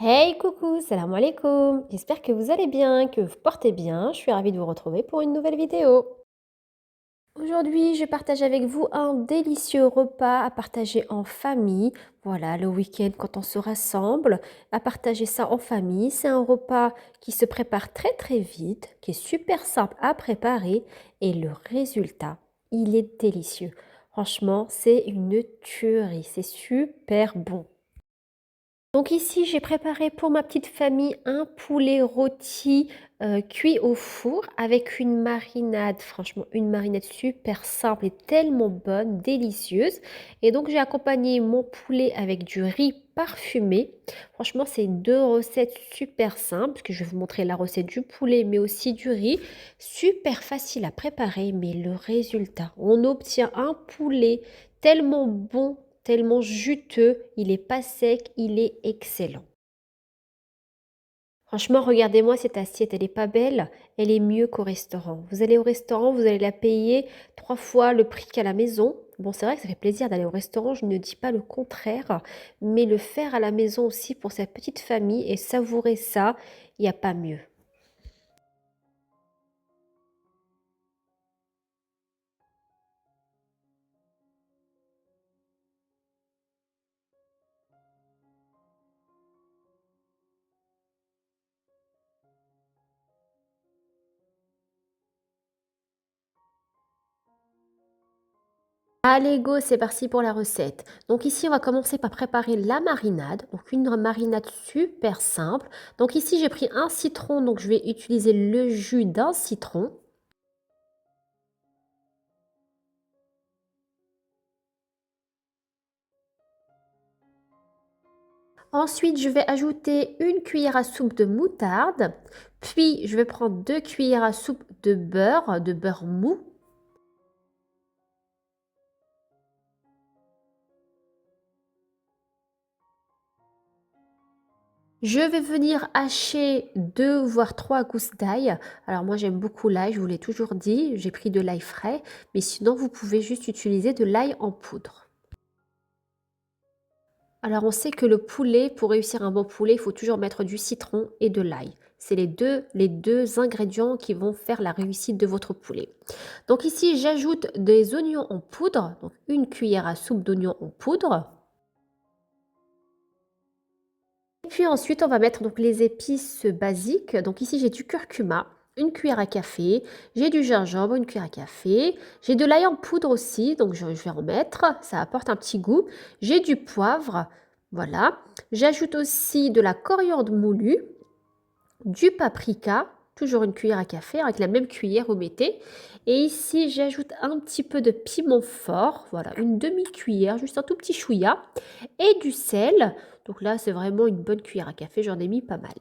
Hey, coucou, salam alaikum. J'espère que vous allez bien, que vous portez bien. Je suis ravie de vous retrouver pour une nouvelle vidéo. Aujourd'hui, je partage avec vous un délicieux repas à partager en famille. Voilà, le week-end quand on se rassemble, à partager ça en famille. C'est un repas qui se prépare très très vite, qui est super simple à préparer et le résultat, il est délicieux. Franchement, c'est une tuerie, c'est super bon. Donc ici, j'ai préparé pour ma petite famille un poulet rôti cuit au four avec une marinade, franchement une marinade super simple et tellement bonne, délicieuse. Et donc j'ai accompagné mon poulet avec du riz parfumé. Franchement, c'est deux recettes super simples, parce que je vais vous montrer la recette du poulet mais aussi du riz. Super facile à préparer, mais le résultat, on obtient un poulet tellement bon, tellement juteux, il est pas sec, il est excellent. Franchement, regardez-moi cette assiette, elle est pas belle, elle est mieux qu'au restaurant. Vous allez au restaurant, vous allez la payer 3 fois le prix qu'à la maison. Bon, c'est vrai que ça fait plaisir d'aller au restaurant, je ne dis pas le contraire, mais le faire à la maison aussi pour sa petite famille et savourer ça, il n'y a pas mieux. Allez go, c'est parti pour la recette. Donc ici, on va commencer par préparer la marinade. Donc une marinade super simple. Donc ici, j'ai pris un citron, donc je vais utiliser le jus d'un citron. Ensuite, je vais ajouter une cuillère à soupe de moutarde. Puis, je vais prendre 2 cuillères à soupe de beurre mou. Je vais venir hacher 2 voire 3 gousses d'ail. Alors moi j'aime beaucoup l'ail, je vous l'ai toujours dit, j'ai pris de l'ail frais, mais sinon vous pouvez juste utiliser de l'ail en poudre. Alors on sait que le poulet, pour réussir un bon poulet, il faut toujours mettre du citron et de l'ail. C'est les deux ingrédients qui vont faire la réussite de votre poulet. Donc ici j'ajoute des oignons en poudre, donc une cuillère à soupe d'oignons en poudre. Et puis ensuite, on va mettre donc les épices basiques. Donc ici, j'ai du curcuma, une cuillère à café, j'ai du gingembre, une cuillère à café, j'ai de l'ail en poudre aussi, donc je vais en mettre, ça apporte un petit goût. J'ai du poivre, voilà. J'ajoute aussi de la coriandre moulue, du paprika, toujours une cuillère à café, avec la même cuillère vous mettez. Et ici, j'ajoute un petit peu de piment fort, voilà, une demi-cuillère, juste un tout petit chouïa, et du sel. Donc là, c'est vraiment une bonne cuillère à café, j'en ai mis pas mal.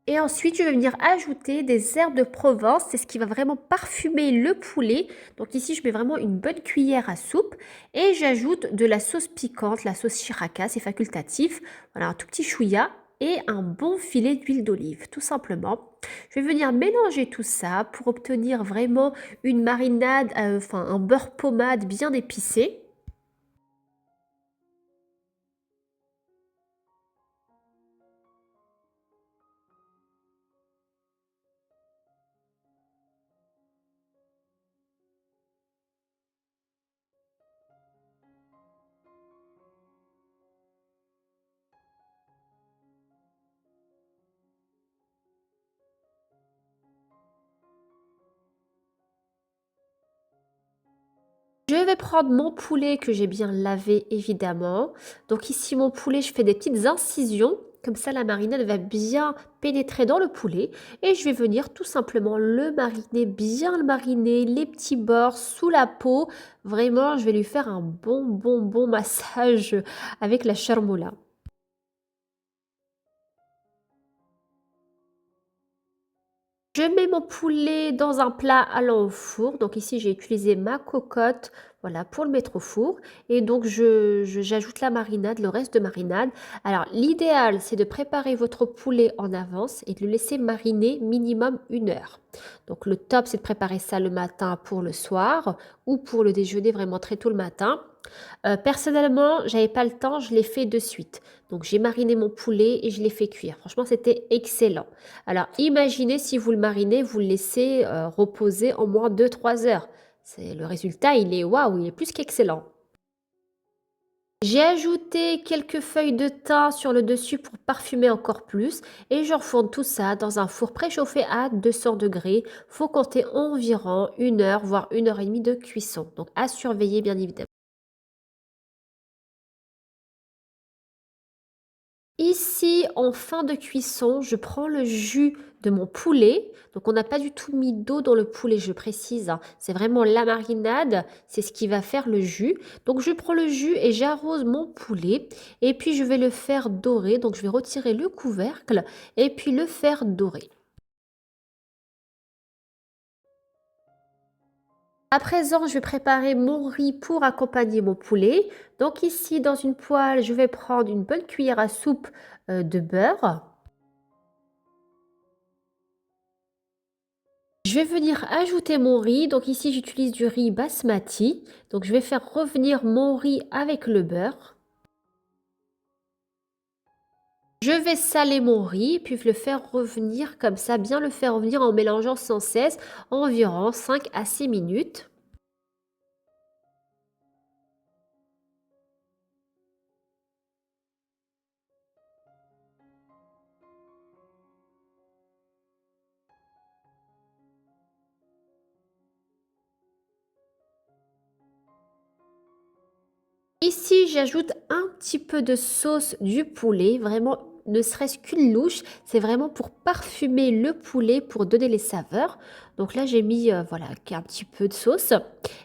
Et ensuite, je vais venir ajouter des herbes de Provence. C'est ce qui va vraiment parfumer le poulet. Donc ici, je mets vraiment une bonne cuillère à soupe. Et j'ajoute de la sauce piquante, la sauce Chiraca, c'est facultatif. Voilà, un tout petit chouïa et un bon filet d'huile d'olive, tout simplement. Je vais venir mélanger tout ça pour obtenir vraiment une marinade, enfin un beurre pommade bien épicé. Je vais prendre mon poulet que j'ai bien lavé évidemment. Donc ici mon poulet, je fais des petites incisions. Comme ça la marinade va bien pénétrer dans le poulet. Et je vais venir tout simplement le mariner, bien le mariner, les petits bords sous la peau. Vraiment, je vais lui faire un bon massage avec la charmoula. Je mets mon poulet dans un plat allant au four. Donc ici, j'ai utilisé ma cocotte voilà, pour le mettre au four. Et donc, j'ajoute la marinade, le reste de marinade. Alors, l'idéal, c'est de préparer votre poulet en avance et de le laisser mariner minimum 1 heure. Donc, le top, c'est de préparer ça le matin pour le soir ou pour le déjeuner vraiment très tôt le matin. Personnellement, j'avais pas le temps, je l'ai fait de suite. Donc j'ai mariné mon poulet et je l'ai fait cuire. Franchement, c'était excellent. Alors imaginez si vous le marinez, vous le laissez reposer au moins 2 3 heures. C'est le résultat, il est waouh, il est plus qu'excellent. J'ai ajouté quelques feuilles de thym sur le dessus pour parfumer encore plus et je refourne tout ça dans un four préchauffé à 200 degrés. Faut compter environ 1 heure, voire 1 heure et demie de cuisson. Donc à surveiller bien évidemment. Ici, en fin de cuisson, je prends le jus de mon poulet. Donc, on n'a pas du tout mis d'eau dans le poulet, je précise, hein. C'est vraiment la marinade, c'est ce qui va faire le jus. Donc, je prends le jus et j'arrose mon poulet. Et puis, je vais le faire dorer. Donc, je vais retirer le couvercle et puis le faire dorer. À présent, je vais préparer mon riz pour accompagner mon poulet. Donc, ici, dans une poêle, je vais prendre une bonne cuillère à soupe de beurre. Je vais venir ajouter mon riz. Donc ici, j'utilise du riz basmati. Donc je vais faire revenir mon riz avec le beurre. Je vais saler mon riz, puis le faire revenir comme ça, bien le faire revenir en mélangeant sans cesse, environ 5 à 6 minutes. Ici, j'ajoute un petit peu de sauce du poulet, vraiment ne serait-ce qu'une louche. C'est vraiment pour parfumer le poulet, pour donner les saveurs. Donc là, j'ai mis voilà, un petit peu de sauce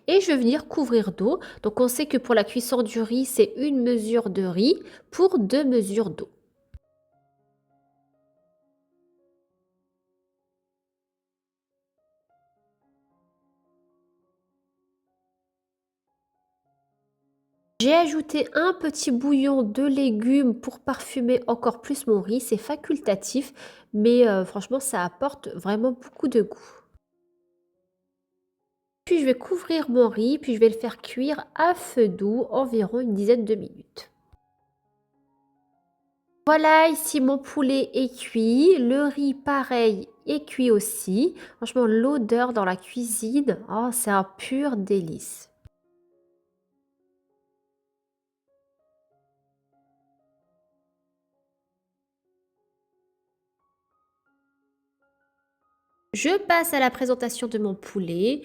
et je vais venir couvrir d'eau. Donc on sait que pour la cuisson du riz, c'est 1 mesure de riz pour 2 mesures d'eau. J'ai ajouté un petit bouillon de légumes pour parfumer encore plus mon riz. C'est facultatif, mais franchement, ça apporte vraiment beaucoup de goût. Puis je vais couvrir mon riz, puis je vais le faire cuire à feu doux environ une dizaine de minutes. Voilà, ici mon poulet est cuit, le riz pareil est cuit aussi. Franchement, l'odeur dans la cuisine, oh, c'est un pur délice. Je passe à la présentation de mon poulet.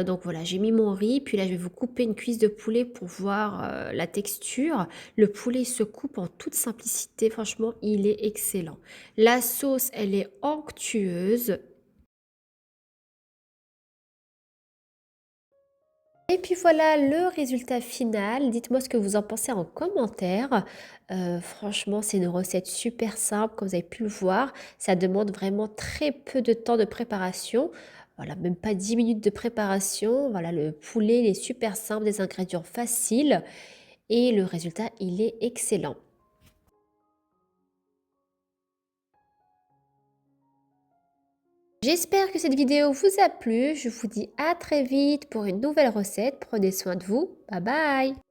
Donc voilà, j'ai mis mon riz, puis là je vais vous couper une cuisse de poulet pour voir la texture. Le poulet se coupe en toute simplicité, franchement, il est excellent. La sauce, elle est onctueuse. Et puis voilà le résultat final. Dites-moi ce que vous en pensez en commentaire. Franchement, c'est une recette super simple, comme vous avez pu le voir. Ça demande vraiment très peu de temps de préparation. Voilà, même pas 10 minutes de préparation. Voilà, le poulet, il est super simple, des ingrédients faciles et le résultat, il est excellent. J'espère que cette vidéo vous a plu. Je vous dis à très vite pour une nouvelle recette. Prenez soin de vous. Bye bye!